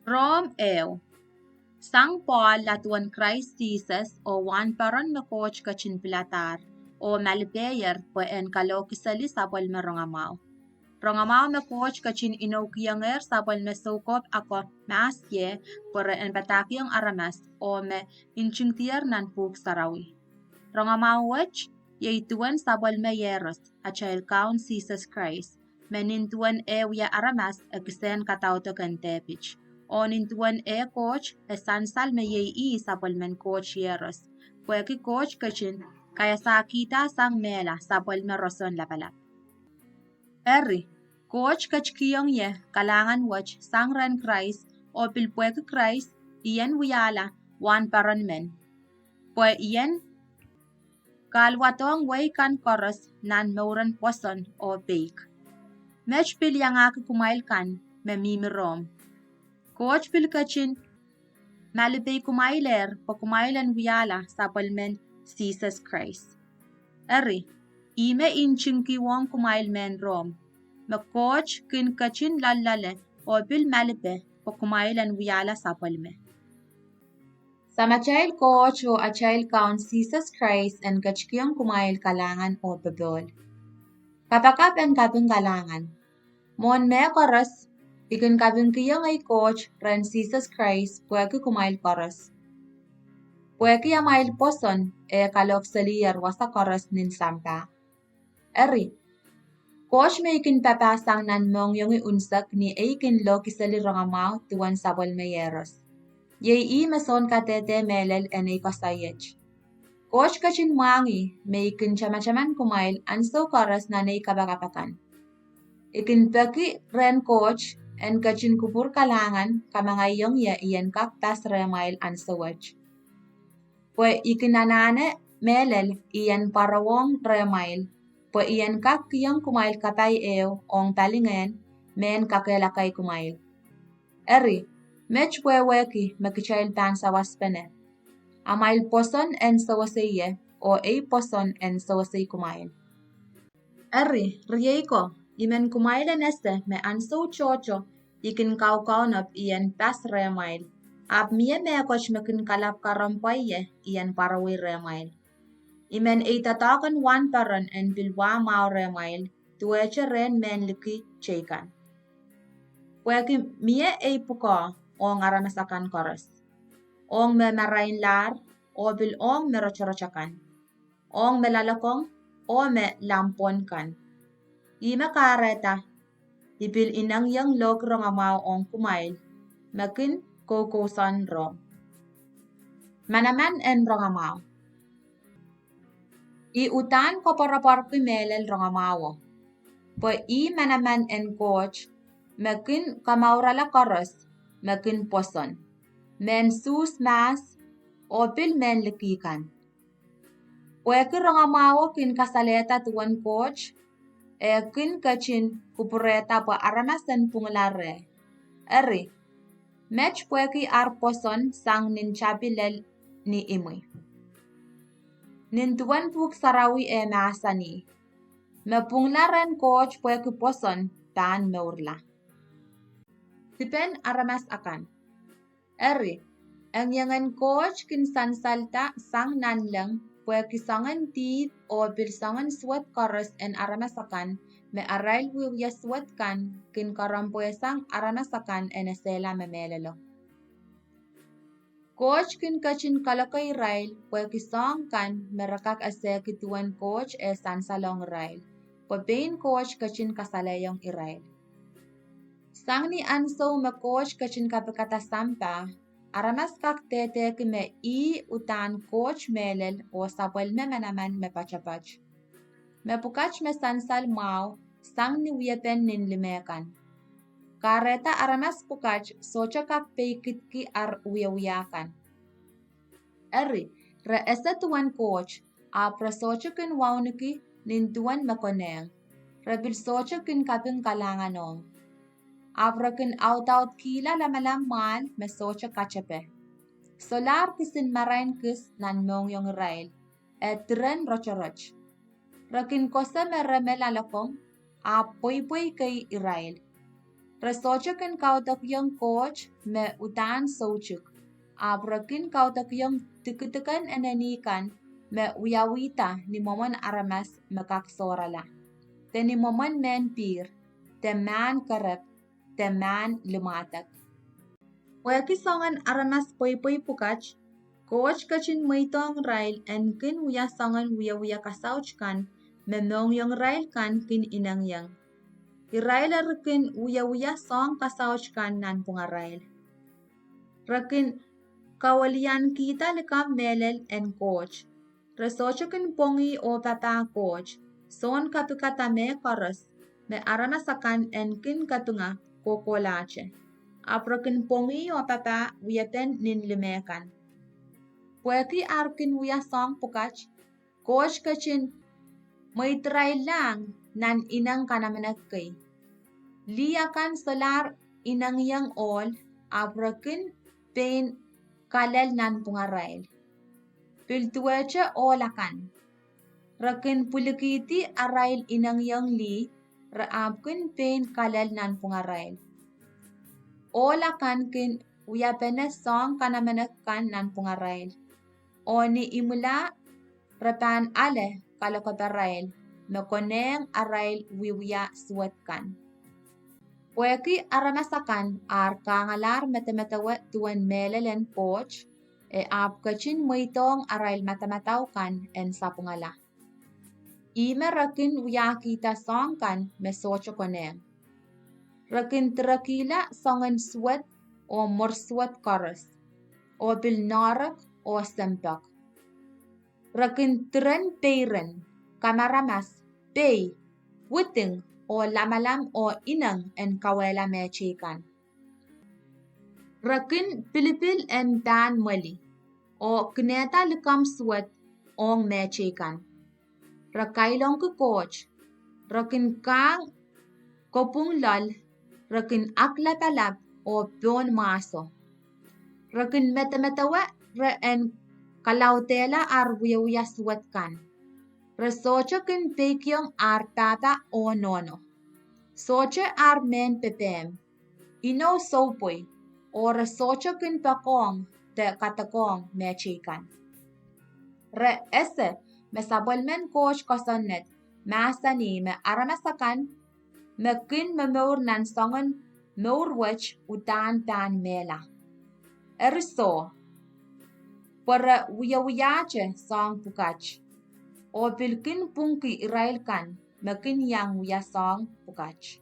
Rome ew. Sang Paul latuan Christ Jesus o wan paron me coach kachin pilatar o malipayer po en kalo kisali sapol me rongamao. Rongamao me coach kachin inokyanger sapol me sokop ako masye por en batakyang aramas o me inchingtier nan puk sarawi. Rongamao wech yeituan sapol me yeros achail kaun Jesus Christ menintuan ya aramas ekisen katauto kantepich. Onintuan coach sansal me sapol men coach yeros. Pueki coach kachin kaya sakita sang mela sapol me roson lapalap. Eri, coach kachkiyong kalangan wach sang ran Christ o pilpueki Christ iyan wiyala wan paron men. Pue iyan kalwatong way kan koros nan mauran poson o bake. Mech pilyangaki kumail kan me mimirom. Coach pilkachin malipay kumailer po kumailan wiyala sa palmen Jesus Christ. Eri, ime inchinki wong kumail men rom. Ma coach kin kachin lalale o bil malipe po kumailan wiyala sa palme. Sa machail coach o achail kaun Jesus Christ en kachkiyang kumail kalangan o bebol. Papakap en kaping kalangan. Mon me koros ikan kabin kiyang ay coach ran Jesus Christ puweki kumail koros. Puweki amail poson kalok saliyar wasa koros nin sampa. Eri, coach may ikin papasang nan mong yung unsak ni ikin lo kisali rongamao tuwan sabol mayeros. Yei mason katete melel enay kasayech. Coach kachin mangi may ikin chamachaman kumail anso koros na nay kabakapakan. Ikin peki ren coach en kachin kupur kalangan kamangayong iyan kaktas remail ansawach. Pue ikinanane melel iyan parawong remail, pue iyan kakiyang kumail katay ong talingen men kakelakay kumail. Eri, mech weki makichail tan sa waspene. Amail poson en sawaseye o poson en sawasay kumail. Eri, riyeko. Imen kumailan me anso chocho ikin kaukaunap iyan pas remail. Ap mie me koch mekin kalap karampaye iyan parawi remail. Imen tatakan wan paran en bilwa mau remail tuweche ren men liki chekan. Pweki mie puka ong aramasakan koros. Ong me marain lar o bil ong me rochorochakan. Ong me lalakong o me lampon kan. Ima kareta, ibil inang yang log rongamao ong kumail, makin kokosan rom. Manaman en rongamao. Utan ko parapar melel rongamao. Po manaman en coach, makin kamaurala koros, makin poson. Men sus mas, opil men likikan. Pweki rongamao kin kasaleta tuwan coach, kin kachin kupureta po aramasan punglare. Eri, mech pweki arposon sang nin chabilel ni imoy. Nintuan puk sarawi masani. Mepunglaren coach pweki poson tan meurla. Tipen aramas akan. Eri, ang yangan coach kin sansalta sang nanlang pweki sangan tit o bilsangan swat koros en aramasakan me arail wiwya swat kan kin karampuesang aramasakan en esela me melelo. Coach kin kachin kalakay rail pweki song kan merakak ase kituan coach sansalong rail. Pabain coach kachin kasalayong irail. Sang ni anso me coach kachin kapikata sampa aramas kaktete kime utan coach melel o sapwel me manaman me pachapach. Me pukach me sansal mau sang ni wiyapen nin limekan. Kareta aramas pukach socha kakpekit ki ar wiyawiyakan. Eri, re ese tuan coach apra socha kin wauniki nin tuan makoneng. Rebil socha kin kaping kalanganong. Abrakin out kila lamalam mal me socha kachape. Solar kisin marain kis nan mong yung rail. Tren rochoroch. Rakin kosa me remel alakong apoy kay irail. Resochakin kautak yung coach me utan sochuk. Abrakin kautak yung tikitikan enanikan me uyawita ni momon aramas mekaksorala. Te ni momon men pir, te man karep, te man lumatak. Weki songan aramas poy pukach, coach kachin moitong rail en kin uya songan uya kasauchkan me mong yung rail kan kin inang yang. Irail rekin uya song kasauchkan nan pungarail. Rekin kawalian kita lekam melel en coach. Resochakin pongi o tata coach. Son kapikata me koros me aranasakan en kin katunga kokolache. Aprakin pongi o tata uyaten nin limekan. Pueki arkin uya song pukach. Coach kachin maitray lang nan inang kanamenakay. Liakan solar inang yang ol abrakin pain kalel nan pungarail. Piltueche olakan. Rakin pulikiti arail inang yang li raabkin pain kalel nan pungarail. Olakan kin uyapene song kanamenakan nan pungarail. Oni imula rapan ale kalakotarail. Mekoneng arail wiwya suwatkan. Weki aramasakan ar kangalar metemetawe tuan melelen coach e apkachin moitong arail matemataukan en sapungala. Ime rakin uya kita songkan mesocho koneng. Rakin terakila songan suwat o morsuat koros o bilnarak o sempak. Rakin tren peiren kamaramas pei wuting o lamalam o inang en kawela mechikan. Rakin pilipil en dan mali o kneta likam suat ong mechikan. Rakailong ke coach, rakin kang kopung lal, rakin aklatalap o pion maso. Rakin metametawa ra en kalautela ar wiya suat kan. Resocha kin pekyong ar tata o nono. Socha ar men pepem. Ino sopoy o resocha kin pakong te katakong mechikan. Re ese mesabol men coach kosonet masani me aramasakan me kin me meur nan songan meur wech utan tan mela. Eriso para wiyache song pukach. O pilkin pungki irailkan mekin yang uya song pukach.